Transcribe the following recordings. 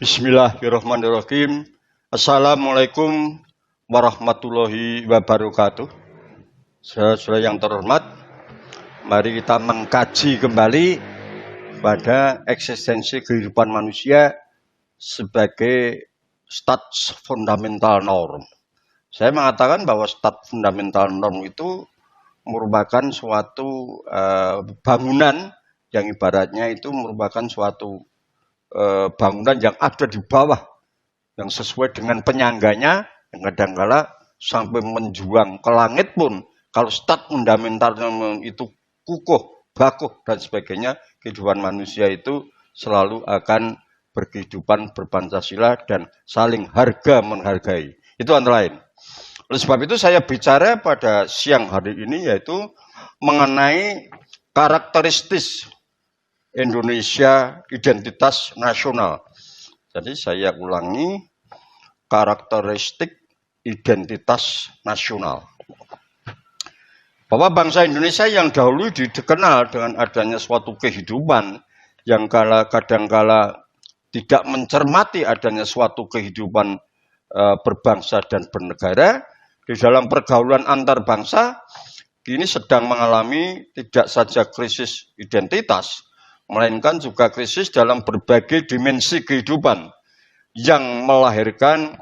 Bismillahirrahmanirrahim. Assalamualaikum warahmatullahi wabarakatuh. Saudara yang terhormat, mari kita mengkaji kembali pada eksistensi kehidupan manusia sebagai stats fundamental norm. Saya mengatakan bahwa stats fundamental norm itu merupakan suatu bangunan yang ibaratnya itu merupakan suatu bangunan yang ada di bawah yang sesuai dengan penyangganya yang kadang-kala sampai menjuang ke langit pun kalau stat fundamental itu kukuh, bakuh dan sebagainya, kehidupan manusia itu selalu akan berkehidupan berpancasila dan saling harga menghargai. Itu antara lain. Oleh sebab itu saya bicara pada siang hari ini yaitu mengenai karakteristik Indonesia identitas nasional. Jadi saya ulangi, karakteristik identitas nasional. Bahwa bangsa Indonesia yang dahulu dikenal dengan adanya suatu kehidupan yang kadang-kala tidak mencermati adanya suatu kehidupan berbangsa dan bernegara, di dalam pergaulan antar bangsa kini sedang mengalami tidak saja krisis identitas, melainkan juga krisis dalam berbagai dimensi kehidupan yang melahirkan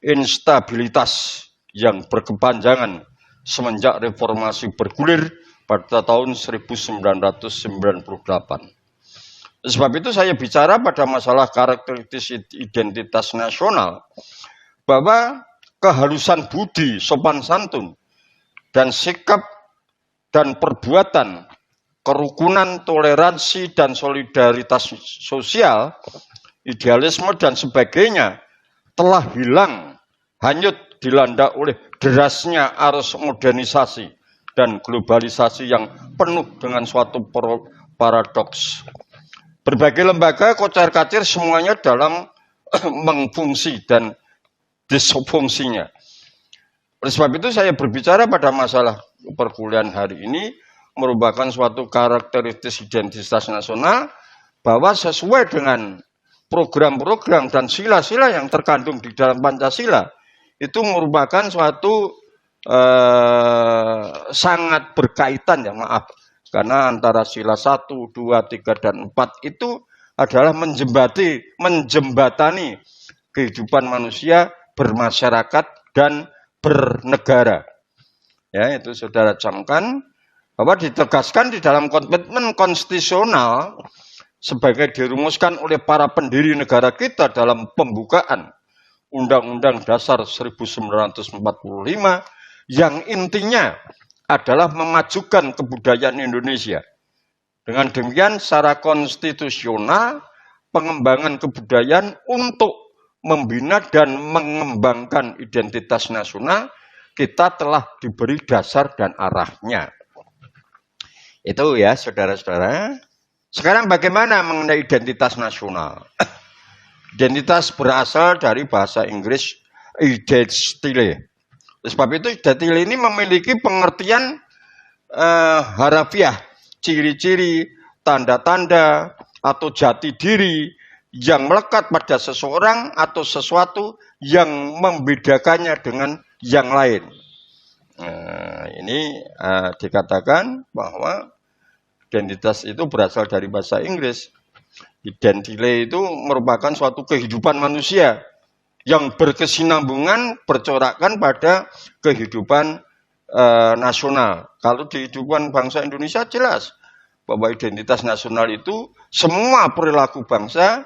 instabilitas yang berkepanjangan semenjak reformasi bergulir pada tahun 1998. Sebab itu saya bicara pada masalah karakteristik identitas nasional, bahwa kehalusan budi, sopan santun, dan sikap dan perbuatan, kerukunan, toleransi, dan solidaritas sosial, idealisme, dan sebagainya telah hilang, hanyut dilanda oleh derasnya arus modernisasi dan globalisasi yang penuh dengan suatu paradoks. Berbagai lembaga kocar-kacir semuanya dalam mengfungsi dan disfungsinya. Oleh sebab itu saya berbicara pada masalah perkuliahan hari ini merupakan suatu karakteristik identitas nasional bahwa sesuai dengan program-program dan sila-sila yang terkandung di dalam Pancasila itu merupakan suatu sangat berkaitan ya maaf, karena antara sila 1, 2, 3, dan 4 itu adalah menjembatani kehidupan manusia bermasyarakat dan bernegara. Ya, itu saudara camkan bahwa ditegaskan di dalam komitmen konstitusional sebagai dirumuskan oleh para pendiri negara kita dalam pembukaan Undang-Undang Dasar 1945 yang intinya adalah memajukan kebudayaan Indonesia. Dengan demikian secara konstitusional pengembangan kebudayaan untuk membina dan mengembangkan identitas nasional kita telah diberi dasar dan arahnya. Itu ya saudara-saudara. Sekarang bagaimana mengenai identitas nasional? Identitas berasal dari bahasa Inggris identityle. Sebab itu identityle ini memiliki pengertian harafiah, ciri-ciri, tanda-tanda atau jati diri yang melekat pada seseorang atau sesuatu yang membedakannya dengan yang lain. Ini dikatakan bahwa identitas itu berasal dari bahasa Inggris. Identityle itu merupakan suatu kehidupan manusia yang berkesinambungan, bercorakkan pada kehidupan nasional. Kalau di kehidupan bangsa Indonesia jelas bahwa identitas nasional itu semua perilaku bangsa,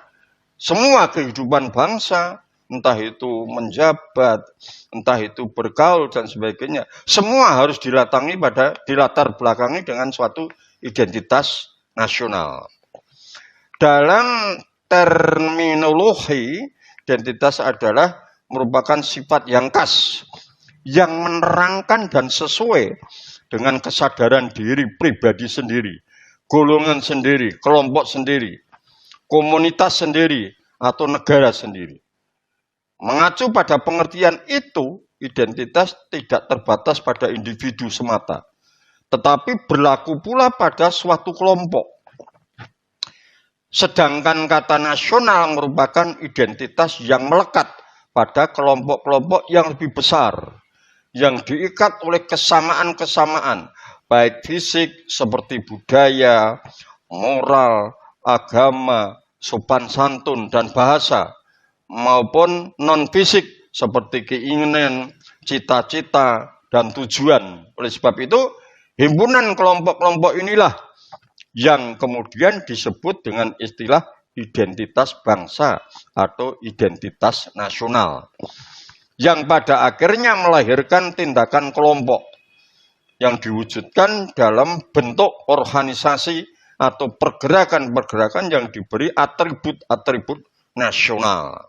semua kehidupan bangsa, entah itu menjabat, entah itu bergaul dan sebagainya, semua harus dilatar belakangi dengan suatu identitas nasional. Dalam terminologi, identitas adalah merupakan sifat yang khas, yang menerangkan dan sesuai dengan kesadaran diri pribadi sendiri, golongan sendiri, kelompok sendiri, komunitas sendiri, atau negara sendiri. Mengacu pada pengertian itu, identitas tidak terbatas pada individu semata, tetapi berlaku pula pada suatu kelompok. Sedangkan kata nasional merupakan identitas yang melekat pada kelompok-kelompok yang lebih besar, yang diikat oleh kesamaan-kesamaan, baik fisik seperti budaya, moral, agama, sopan santun, dan bahasa, maupun non-fisik seperti keinginan, cita-cita, dan tujuan. Oleh sebab itu, himpunan kelompok-kelompok inilah yang kemudian disebut dengan istilah identitas bangsa atau identitas nasional, yang pada akhirnya melahirkan tindakan kelompok yang diwujudkan dalam bentuk organisasi atau pergerakan-pergerakan yang diberi atribut-atribut nasional.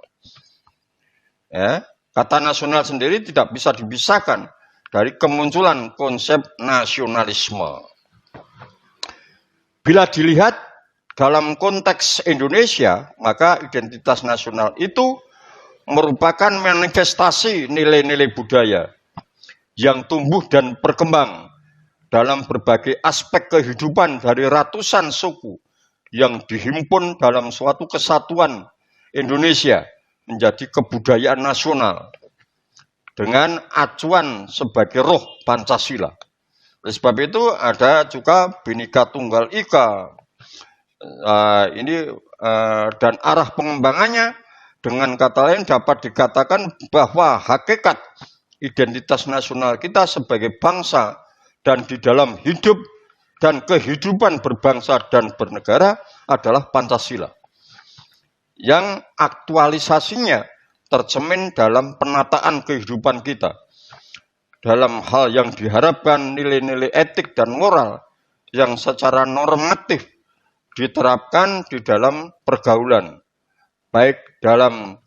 Ya, kata nasional sendiri tidak bisa dipisahkan dari kemunculan konsep nasionalisme. Bila dilihat dalam konteks Indonesia, maka identitas nasional itu merupakan manifestasi nilai-nilai budaya yang tumbuh dan berkembang dalam berbagai aspek kehidupan dari ratusan suku yang dihimpun dalam suatu kesatuan Indonesia menjadi kebudayaan nasional dengan acuan sebagai roh Pancasila. Oleh sebab itu ada juga Bhinneka Tunggal Ika. Dan arah pengembangannya dengan kata lain dapat dikatakan bahwa hakikat identitas nasional kita sebagai bangsa dan di dalam hidup dan kehidupan berbangsa dan bernegara adalah Pancasila, yang aktualisasinya tercermin dalam penataan kehidupan kita dalam hal yang diharapkan nilai-nilai etik dan moral yang secara normatif diterapkan di dalam pergaulan, baik dalam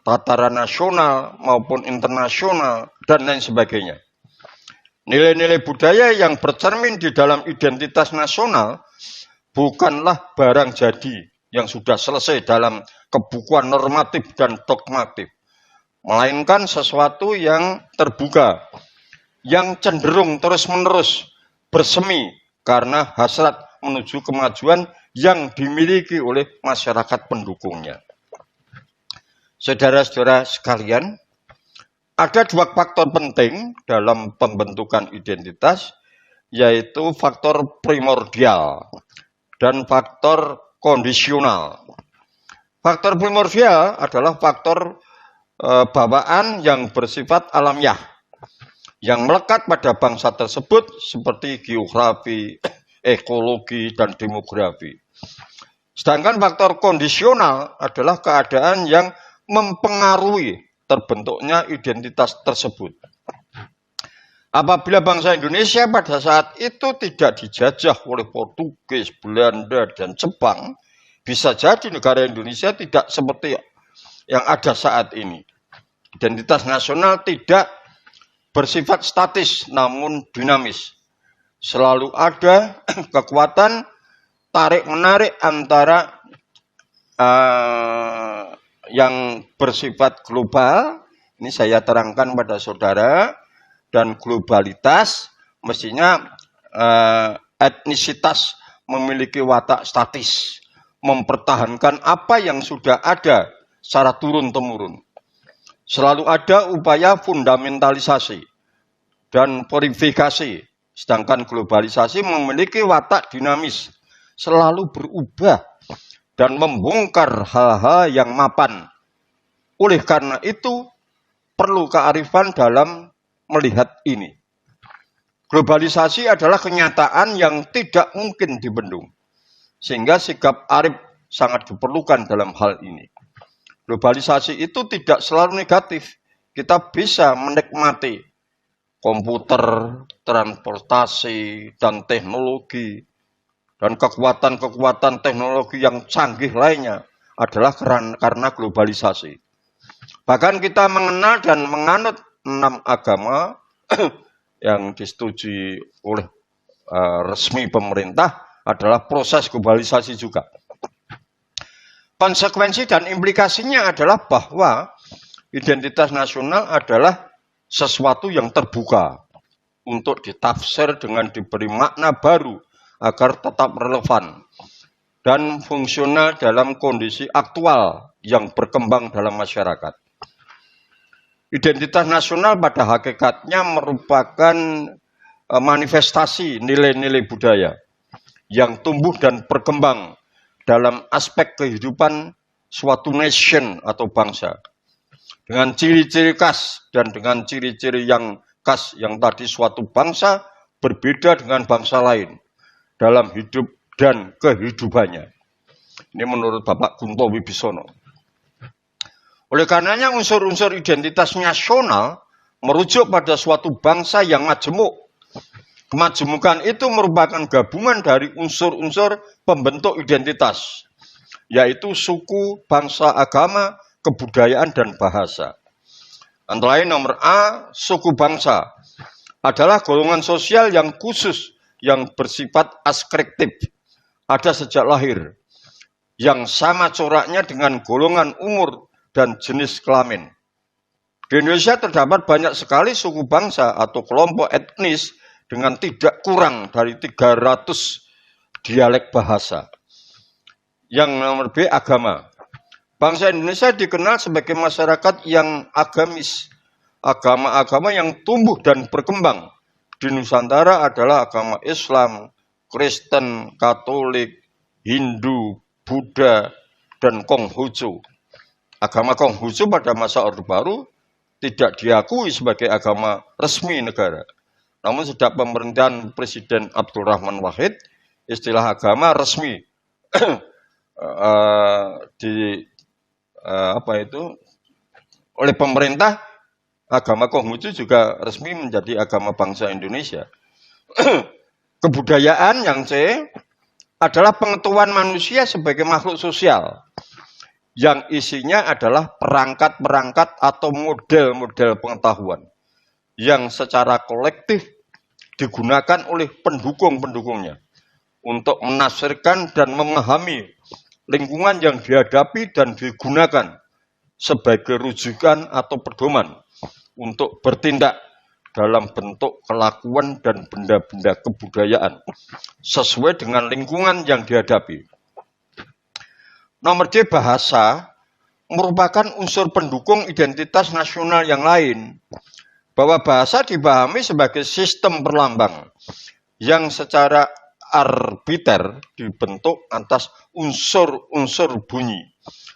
tataran nasional maupun internasional dan lain sebagainya. Nilai-nilai budaya yang bercermin di dalam identitas nasional bukanlah barang jadi yang sudah selesai dalam kebukuan normatif dan dogmatif, melainkan sesuatu yang terbuka, yang cenderung terus-menerus bersemi karena hasrat menuju kemajuan yang dimiliki oleh masyarakat pendukungnya. Saudara-saudara sekalian, ada dua faktor penting dalam pembentukan identitas, yaitu faktor primordial dan faktor kondisional. Faktor primordial adalah faktor bawaan yang bersifat alamiah, yang melekat pada bangsa tersebut seperti geografi, ekologi, dan demografi. Sedangkan faktor kondisional adalah keadaan yang mempengaruhi terbentuknya identitas tersebut. Apabila bangsa Indonesia pada saat itu tidak dijajah oleh Portugis, Belanda, dan Jepang, bisa jadi negara Indonesia tidak seperti yang ada saat ini. Identitas nasional tidak bersifat statis namun dinamis. Selalu ada kekuatan tarik-menarik antara yang bersifat global, ini saya terangkan pada saudara, dan globalitas mestinya etnisitas memiliki watak statis, mempertahankan apa yang sudah ada secara turun-temurun. Selalu ada upaya fundamentalisasi dan purifikasi, sedangkan globalisasi memiliki watak dinamis, selalu berubah dan membongkar hal-hal yang mapan. Oleh karena itu, perlu kearifan dalam melihat ini. Globalisasi adalah kenyataan yang tidak mungkin dibendung, sehingga sikap arif sangat diperlukan dalam hal ini. Globalisasi itu tidak selalu negatif. Kita bisa menikmati komputer, transportasi, dan teknologi, dan kekuatan-kekuatan teknologi yang canggih lainnya adalah karena globalisasi. Bahkan kita mengenal dan menganut 6 agama yang disetujui oleh resmi pemerintah adalah proses globalisasi juga. Konsekuensi dan implikasinya adalah bahwa identitas nasional adalah sesuatu yang terbuka untuk ditafsir dengan diberi makna baru agar tetap relevan. dan fungsional dalam kondisi aktual yang berkembang dalam masyarakat. Identitas nasional pada hakikatnya merupakan manifestasi nilai-nilai budaya yang tumbuh dan berkembang dalam aspek kehidupan suatu nation atau bangsa. Dengan ciri-ciri khas dan dengan ciri-ciri yang khas yang tadi suatu bangsa berbeda dengan bangsa lain dalam hidup dan kehidupannya. Ini menurut Bapak Gunto Wibisono. Oleh karenanya unsur-unsur identitas nasional merujuk pada suatu bangsa yang majemuk. Kemajemukan itu merupakan gabungan dari unsur-unsur pembentuk identitas, yaitu suku, bangsa, agama, kebudayaan, dan bahasa. Antara lain nomor A, suku bangsa adalah golongan sosial yang khusus yang bersifat askriptif, ada sejak lahir, yang sama coraknya dengan golongan umur dan jenis kelamin. Di Indonesia terdapat banyak sekali suku bangsa atau kelompok etnis dengan tidak kurang dari 300 dialek bahasa. Yang nomor B, agama. Bangsa Indonesia dikenal sebagai masyarakat yang agamis. Agama-agama yang tumbuh dan berkembang di Nusantara adalah agama Islam, Kristen, Katolik, Hindu, Buddha, dan Konghucu. Agama Konghucu pada masa Orde Baru tidak diakui sebagai agama resmi negara. Namun sejak pemerintahan Presiden Abdurrahman Wahid, istilah agama resmi oleh pemerintah, agama Konghucu juga resmi menjadi agama bangsa Indonesia. Kebudayaan yang C adalah pengetahuan manusia sebagai makhluk sosial yang isinya adalah perangkat-perangkat atau model-model pengetahuan yang secara kolektif digunakan oleh pendukung-pendukungnya untuk menafsirkan dan memahami lingkungan yang dihadapi dan digunakan sebagai rujukan atau pedoman untuk bertindak dalam bentuk kelakuan dan benda-benda kebudayaan sesuai dengan lingkungan yang dihadapi. Nomor D, bahasa merupakan unsur pendukung identitas nasional yang lain. Bahwa bahasa dipahami sebagai sistem perlambang yang secara arbiter dibentuk atas unsur-unsur bunyi,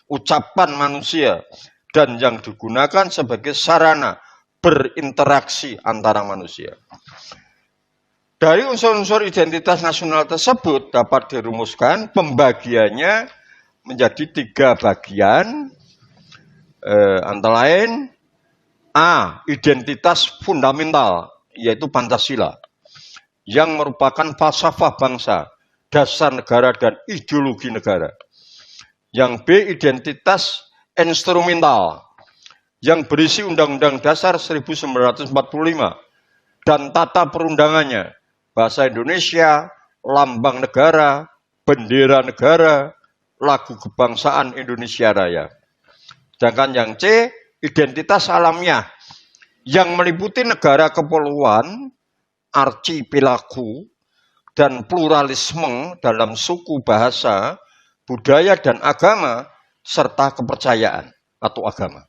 ucapan manusia, dan yang digunakan sebagai sarana berinteraksi antara manusia. Dari unsur-unsur identitas nasional tersebut dapat dirumuskan pembagiannya menjadi 3 bagian, antara lain A, identitas fundamental, yaitu Pancasila, yang merupakan falsafah bangsa, dasar negara, dan ideologi negara. Yang B, identitas instrumental, yang berisi Undang-Undang Dasar 1945 dan tata perundangannya, bahasa Indonesia, lambang negara, bendera negara, lagu kebangsaan Indonesia Raya. Sedangkan yang C, identitas alamiah, yang meliputi negara kepulauan, archipelago, dan pluralisme dalam suku, bahasa, budaya, dan agama, serta kepercayaan atau agama.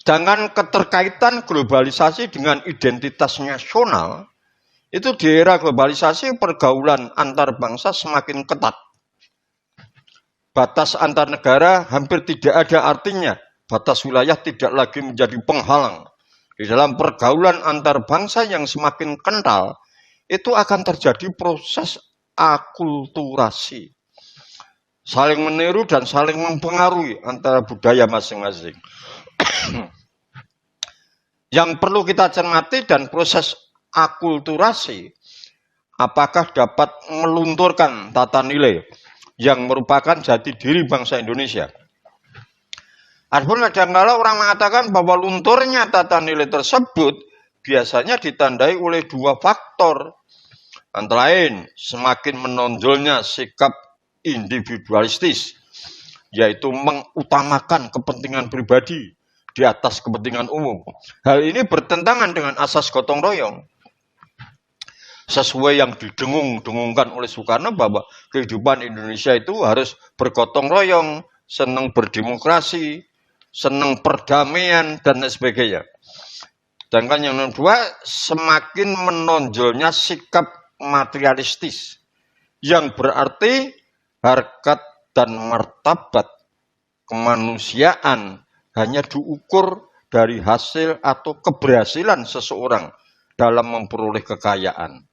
Sedangkan keterkaitan globalisasi dengan identitas nasional, itu di era globalisasi pergaulan antar bangsa semakin ketat. Batas antar negara hampir tidak ada artinya. Batas wilayah tidak lagi menjadi penghalang. Di dalam pergaulan antar bangsa yang semakin kental, itu akan terjadi proses akulturasi. Saling meniru dan saling mempengaruhi antara budaya masing-masing. Yang perlu kita cermati dan proses akulturasi, apakah dapat melunturkan tata nilai yang merupakan jati diri bangsa Indonesia. Adapun kadang-kala orang mengatakan bahwa lunturnya tata nilai tersebut biasanya ditandai oleh 2 faktor. Antara lain, semakin menonjolnya sikap individualistis, yaitu mengutamakan kepentingan pribadi di atas kepentingan umum. Hal ini bertentangan dengan asas gotong royong. sesuai yang didengung-dengungkan oleh Soekarno bahwa kehidupan Indonesia itu harus bergotong royong, senang berdemokrasi, senang perdamaian, dan lain sebagainya. Sedangkan yang kedua, semakin menonjolnya sikap materialistis, yang berarti harkat dan martabat kemanusiaan hanya diukur dari hasil atau keberhasilan seseorang dalam memperoleh kekayaan.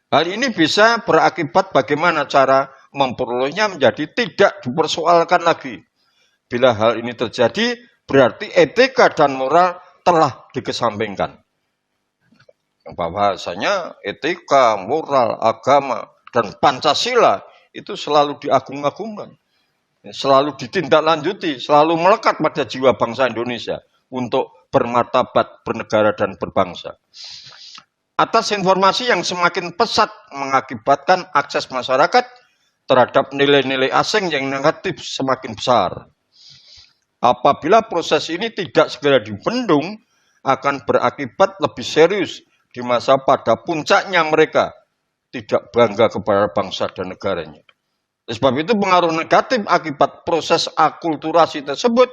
Hal ini bisa berakibat bagaimana cara memperolehnya menjadi tidak dipersoalkan lagi. Bila hal ini terjadi, berarti etika dan moral telah dikesampingkan. Bahwasanya etika, moral, agama, dan Pancasila itu selalu diagung-agungkan, selalu ditindaklanjuti, selalu melekat pada jiwa bangsa Indonesia untuk bermartabat, bernegara, dan berbangsa. Atas informasi yang semakin pesat mengakibatkan akses masyarakat terhadap nilai-nilai asing yang negatif semakin besar. Apabila proses ini tidak segera dibendung, akan berakibat lebih serius di masa pada puncaknya mereka tidak bangga kepada bangsa dan negaranya. Sebab itu pengaruh negatif akibat proses akulturasi tersebut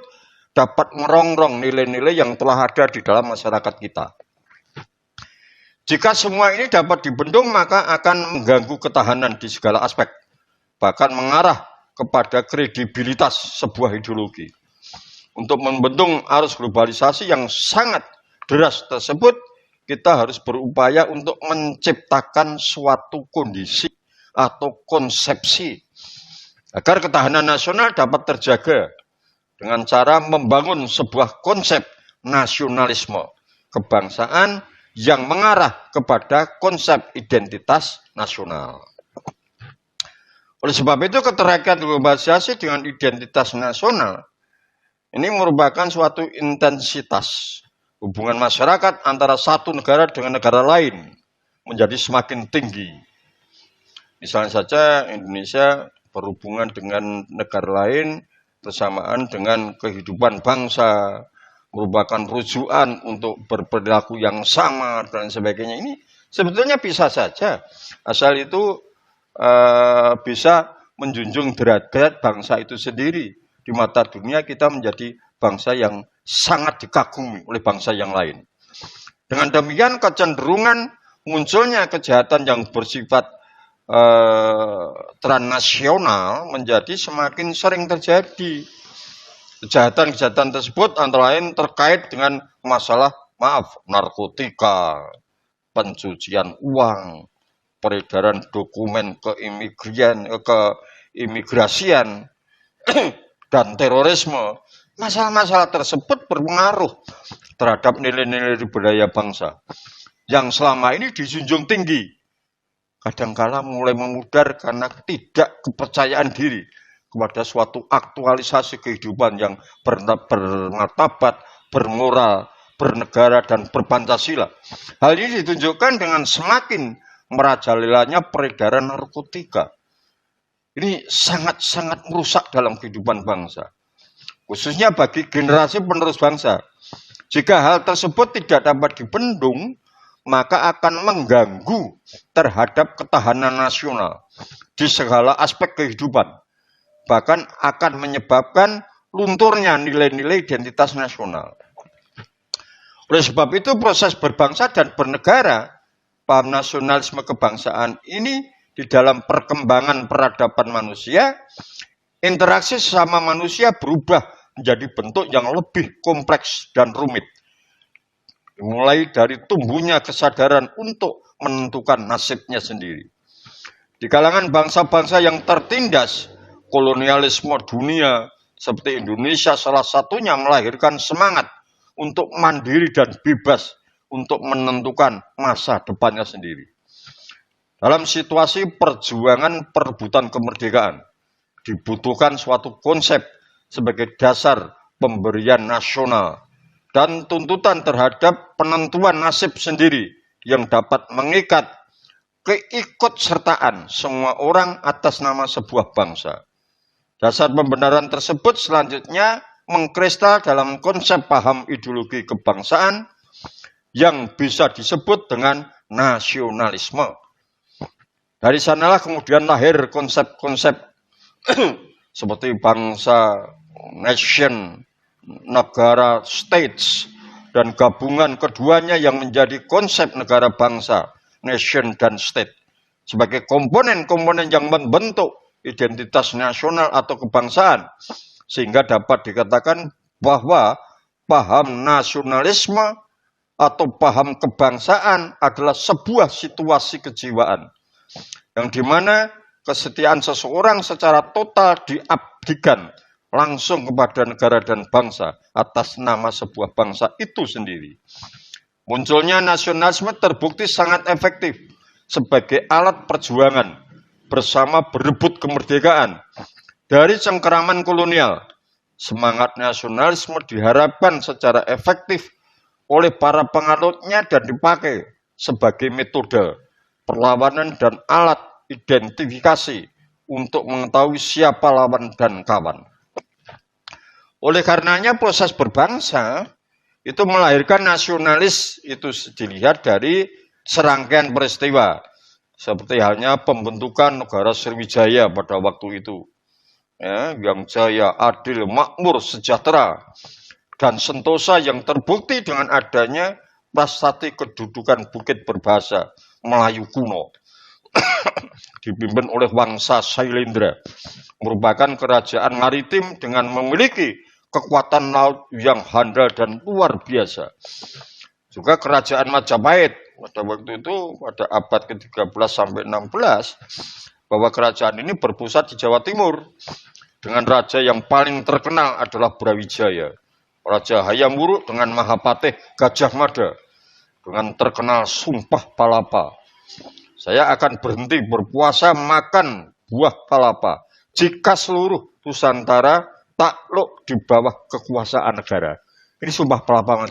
dapat merongrong nilai-nilai yang telah ada di dalam masyarakat kita. Jika semua ini dapat dibendung, maka akan mengganggu ketahanan di segala aspek, bahkan mengarah kepada kredibilitas sebuah ideologi. Untuk membendung arus globalisasi yang sangat deras tersebut, kita harus berupaya untuk menciptakan suatu kondisi atau konsepsi agar ketahanan nasional dapat terjaga dengan cara membangun sebuah konsep nasionalisme kebangsaan yang mengarah kepada konsep identitas nasional. Oleh sebab itu, keterkaitan globalisasi dengan identitas nasional ini merupakan suatu intensitas hubungan masyarakat antara satu negara dengan negara lain menjadi semakin tinggi. Misalnya saja Indonesia berhubungan dengan negara lain bersamaan dengan kehidupan bangsa, merupakan rujukan untuk berperilaku yang sama dan sebagainya. Ini sebetulnya bisa saja, asal itu bisa menjunjung derajat bangsa itu sendiri. Di mata dunia kita menjadi bangsa yang sangat dikagumi oleh bangsa yang lain. Dengan demikian kecenderungan munculnya kejahatan yang bersifat transnasional menjadi semakin sering terjadi. Kejahatan-kejahatan tersebut antara lain terkait dengan masalah narkotika, pencucian uang, peredaran dokumen keimigrasian, dan terorisme. Masalah-masalah tersebut berpengaruh terhadap nilai-nilai budaya bangsa yang selama ini dijunjung tinggi. Kadangkala mulai memudar karena tidak kepercayaan diri kepada suatu aktualisasi kehidupan yang bermartabat, bermoral, bernegara, dan berpancasila. Hal ini ditunjukkan dengan semakin merajalelanya peredaran narkotika. Ini sangat-sangat merusak dalam kehidupan bangsa, khususnya bagi generasi penerus bangsa. Jika hal tersebut tidak dapat dibendung, maka akan mengganggu terhadap ketahanan nasional di segala aspek kehidupan. Bahkan akan menyebabkan lunturnya nilai-nilai identitas nasional. Oleh sebab itu, proses berbangsa dan bernegara, paham nasionalisme kebangsaan ini di dalam perkembangan peradaban manusia, interaksi sesama manusia berubah menjadi bentuk yang lebih kompleks dan rumit. Mulai dari tumbuhnya kesadaran untuk menentukan nasibnya sendiri. Di kalangan bangsa-bangsa yang tertindas kolonialisme dunia seperti Indonesia, salah satunya melahirkan semangat untuk mandiri dan bebas untuk menentukan masa depannya sendiri. Dalam situasi perjuangan perebutan kemerdekaan, dibutuhkan suatu konsep sebagai dasar pemberian nasional dan tuntutan terhadap penentuan nasib sendiri yang dapat mengikat keikutsertaan semua orang atas nama sebuah bangsa. Dasar pembenaran tersebut selanjutnya mengkristal dalam konsep paham ideologi kebangsaan yang bisa disebut dengan nasionalisme Dari sanalah kemudian lahir konsep-konsep seperti bangsa, nation, negara, states, dan gabungan keduanya yang menjadi konsep negara bangsa, nation, dan state sebagai komponen-komponen yang membentuk identitas nasional atau kebangsaan, sehingga dapat dikatakan bahwa paham nasionalisme atau paham kebangsaan adalah sebuah situasi kejiwaan yang dimana kesetiaan seseorang secara total diabdikan langsung kepada negara dan bangsa atas nama sebuah bangsa itu sendiri. Munculnya nasionalisme terbukti sangat efektif sebagai alat perjuangan bersama berebut kemerdekaan dari cengkeraman kolonial. Semangat nasionalisme diharapkan secara efektif oleh para penganutnya dan dipakai sebagai metode perlawanan dan alat identifikasi untuk mengetahui siapa lawan dan kawan. Oleh karenanya proses berbangsa itu melahirkan nasionalis itu dilihat dari serangkaian peristiwa. Seperti halnya pembentukan negara Sriwijaya pada waktu itu. Ya, yang jaya, adil, makmur, sejahtera, dan sentosa yang terbukti dengan adanya prasasti kedudukan bukit berbahasa Melayu kuno. Dipimpin oleh Wangsa Sailendra, merupakan kerajaan maritim dengan memiliki kekuatan laut yang handal dan luar biasa. Juga kerajaan Majapahit pada waktu itu pada abad ke-13 sampai 16 bahwa kerajaan ini berpusat di Jawa Timur dengan raja yang paling terkenal adalah Brawijaya. Raja Hayam Wuruk dengan Mahapatih Gajah Mada dengan terkenal Sumpah Palapa. Saya akan berhenti berpuasa makan buah palapa jika seluruh Nusantara takluk di bawah kekuasaan negara. Ini Sumpah Palapa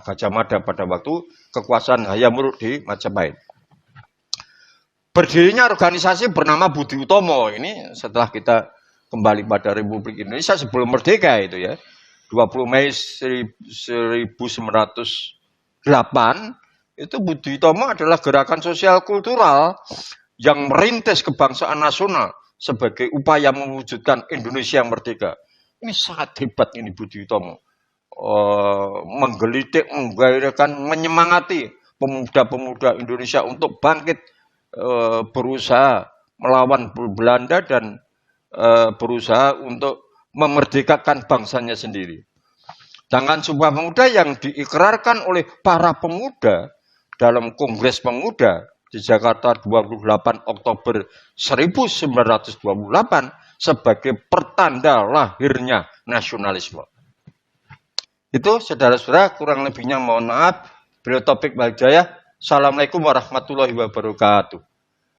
Gajah Mada pada waktu kekuasaan Hayam Wuruk di Majapahit. Berdirinya organisasi bernama Budi Utomo. Ini setelah kita kembali pada Republik Indonesia sebelum merdeka itu ya. 20 Mei 1908 itu Budi Utomo adalah gerakan sosial kultural yang merintis kebangsaan nasional sebagai upaya mewujudkan Indonesia yang merdeka. Ini sangat hebat ini Budi Utomo. Menggelitik, menggairahkan, menyemangati pemuda-pemuda Indonesia untuk bangkit berusaha melawan Belanda dan berusaha untuk memerdekakan bangsanya sendiri. Dengan Sumpah Pemuda yang diikrarkan oleh para pemuda dalam Kongres Pemuda di Jakarta 28 Oktober 1928 sebagai pertanda lahirnya nasionalisme. Itu saudara-saudara kurang lebihnya mohon maaf. Beliau Taufik Walhidayah. Assalamualaikum warahmatullahi wabarakatuh.